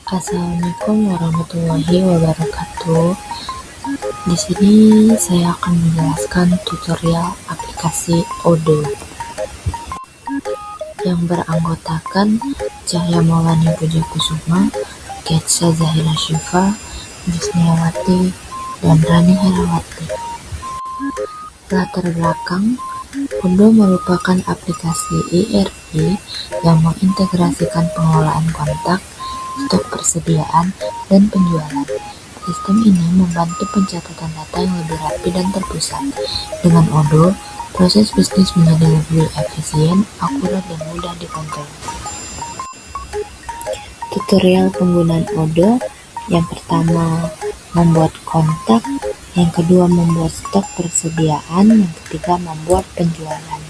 Assalamualaikum warahmatullahi wabarakatuh. Di sini saya akan menjelaskan tutorial aplikasi Odoo yang beranggotakan Cahya Maulani Pujakusuma, Ketsa Zahira Syifa, Wisniawati, dan Rani Herawati. Latar belakang, Odoo merupakan aplikasi ERP yang mengintegrasikan pengelolaan kontak, stok persediaan, dan penjualan. Sistem ini membantu pencatatan data yang lebih rapi dan terpusat. Dengan Odoo, proses bisnis menjadi lebih efisien, akurat, dan mudah dikontrol. Tutorial penggunaan Odoo: yang pertama, membuat kontak; yang kedua, membuat stok persediaan; yang ketiga, membuat penjualan.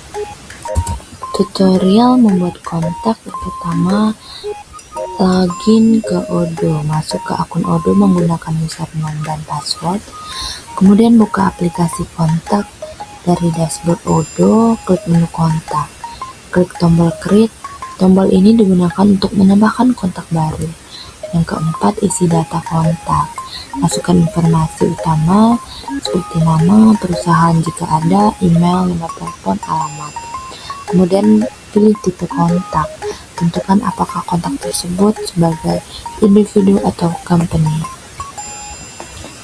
Tutorial membuat kontak: yang pertama, login ke Odoo, masuk ke akun Odoo menggunakan username dan password, kemudian buka aplikasi kontak. Dari dashboard Odoo, klik menu kontak, klik tombol create. Tombol ini digunakan untuk menambahkan kontak baru. Yang keempat, isi data kontak, masukkan informasi utama seperti nama, perusahaan jika ada, email, nomor telepon, alamat. Kemudian pilih tipe kontak, tentukan apakah kontak tersebut sebagai individu atau company.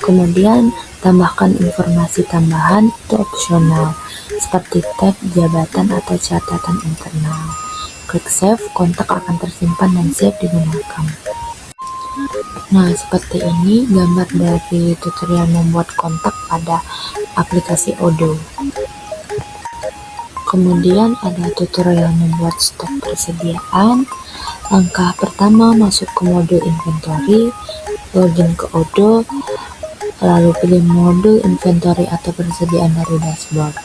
Kemudian tambahkan informasi tambahan itu opsional, seperti tag, jabatan, atau catatan internal. Klik save, kontak akan tersimpan dan siap digunakan. Nah, seperti ini gambar dari tutorial membuat kontak pada aplikasi Odoo. Kemudian ada tutorial membuat stok persediaan. Langkah pertama, masuk ke modul inventory, login ke Odoo, lalu pilih modul inventory atau persediaan dari dashboard.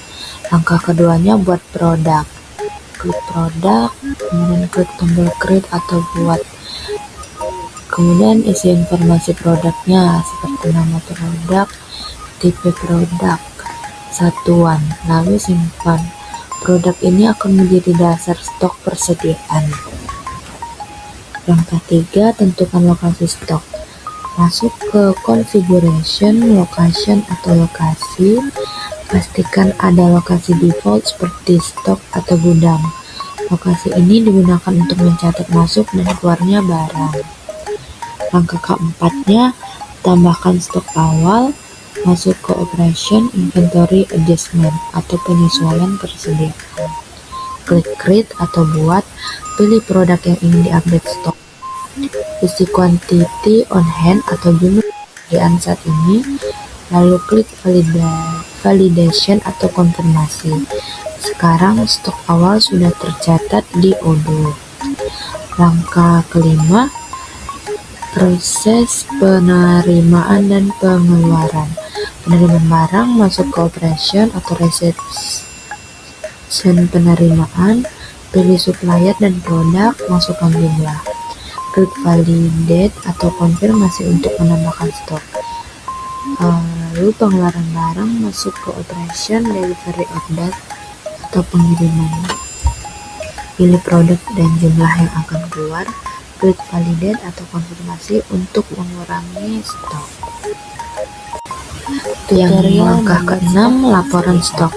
Langkah keduanya, buat produk. Klik produk, kemudian klik tombol create atau buat. Kemudian isi informasi produknya seperti nama produk, tipe produk, satuan, lalu simpan. Produk ini akan menjadi dasar stok persediaan. Langkah 3, tentukan lokasi stok. Masuk ke configuration, location atau lokasi. Pastikan ada lokasi default seperti stok atau gudang. Lokasi ini digunakan untuk mencatat masuk dan keluarnya barang. Langkah keempatnya, tambahkan stok awal. Masuk ke operation, inventory adjustment atau penyesuaian persediaan. Klik create atau buat, pilih produk yang ingin diupdate stok. Isi quantity on hand atau jumlah persediaan saat ini, lalu klik validation atau konfirmasi. Sekarang stok awal sudah tercatat di Odoo. Langkah kelima, proses penerimaan dan pengeluaran. Penerimaan barang, masuk ke operation atau reception penerimaan, pilih supplier dan produk, masukkan jumlah. Klik validate atau konfirmasi untuk menambahkan stok. Lalu pengeluaran barang, masuk ke operation, delivery order atau pengiriman. Pilih produk dan jumlah yang akan keluar. Klik validate atau konfirmasi untuk mengurangi stok. Yang langkah ke-6, laporan stok.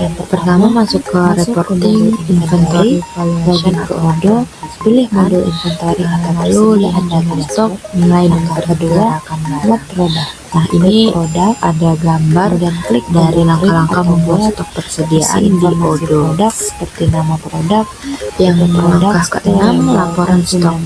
Yang pertama, masuk ke reporting, inventory, valuation ke Odoo, pilih modul inventory, lalu lihat data stok, nilai dan kedua, buat produk. Nah, ini ada gambar dan klik dari langkah-langkah membuat stok persediaan di Odoo, seperti nama produk. Yang langkah ke-6, laporan stok.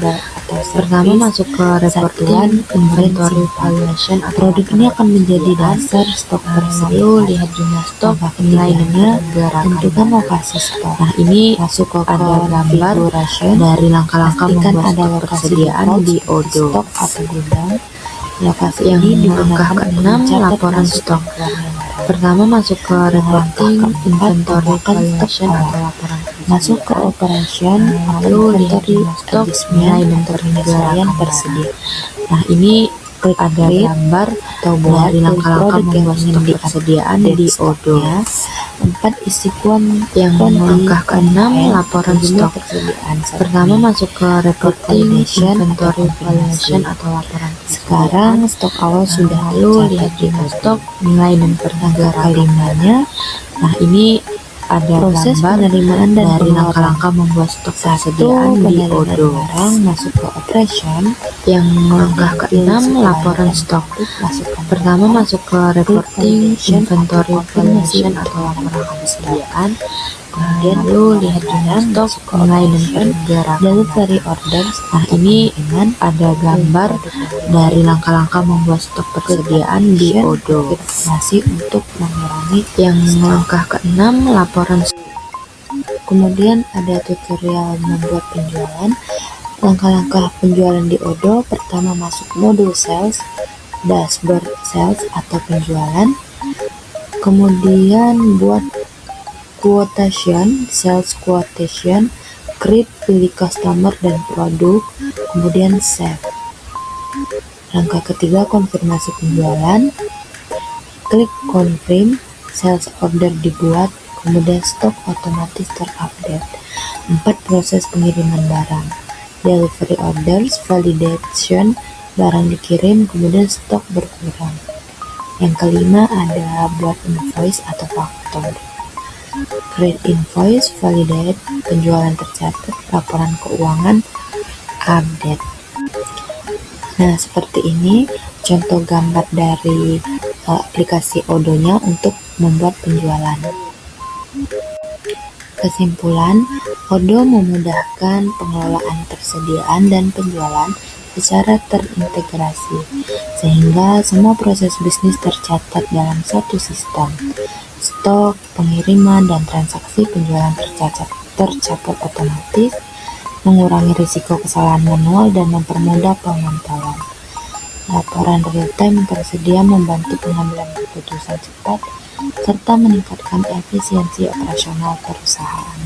Pertama, masuk ke reporting, inventory, valuation. Produk ini akan menjadi dasar stok persediaan. Lalu lihat jumlah stok, nilainya, tentukan lokasi stok. Nah, ini masuk ke ada gambar dari langkah-langkah membuat stok persediaan di Odoo atau gudang. Lokasi yang langkah ke-6, laporan stok. Pertama, masuk ke reporting, inventory, valuation atau laporan. Masuk ke operation, lalu lihat jumlah stok, nilai dan penyesuaian persediaan. Nah, ini klik ada gambar atau dari langkah-langkah membuat stok persediaan di Odoo. 4. Isi Yang langkah ke-6, laporan stok. Pertama masuk ke reporting, inventory valuation atau laporan. Sekarang stok awal sudah lalu lihat jumlah stok, nilai dan pergerakan. Kelimanya, Nah, ini ada proses gambar penerimaan dan dari pengeluaran. langkah-langkah membuat stok persediaan di Penerimaan Odoo. barang masuk ke operation. Yang langkah ke-6, laporan stok. Pertama masuk ke reporting, inventory valuation atau laporan persediaan. Kemudian Lalu lihat jumlah stok, nilai dan pergerakan. delivery orders. Nah, ini ada gambar dari langkah-langkah membuat stok persediaan di Odoo. Masih untuk mengurangi. Yang langkah ke-6, laporan stok. Kemudian ada tutorial membuat penjualan. Langkah-langkah penjualan di Odoo. Pertama masuk modul sales, dashboard sales atau penjualan. Kemudian buat quotation, sales quotation, create, pilih customer dan produk, kemudian save. Langkah ketiga konfirmasi penjualan, klik confirm, sales order dibuat, kemudian stok otomatis terupdate. 4. Proses pengiriman barang, delivery orders, validation, barang dikirim, kemudian stok berkurang. Yang kelima ada buat invoice atau faktur, create invoice, validate, penjualan tercatat, laporan keuangan, update. Nah, seperti ini contoh gambar dari aplikasi Odoo-nya untuk membuat penjualan. Kesimpulan, Odoo memudahkan pengelolaan persediaan dan penjualan secara terintegrasi, sehingga semua proses bisnis tercatat dalam satu sistem. Stok, pengiriman, dan transaksi penjualan tercatat otomatis, mengurangi risiko kesalahan manual dan mempermudah pemantauan. Laporan real-time tersedia membantu pengambilan keputusan cepat serta meningkatkan efisiensi operasional perusahaan.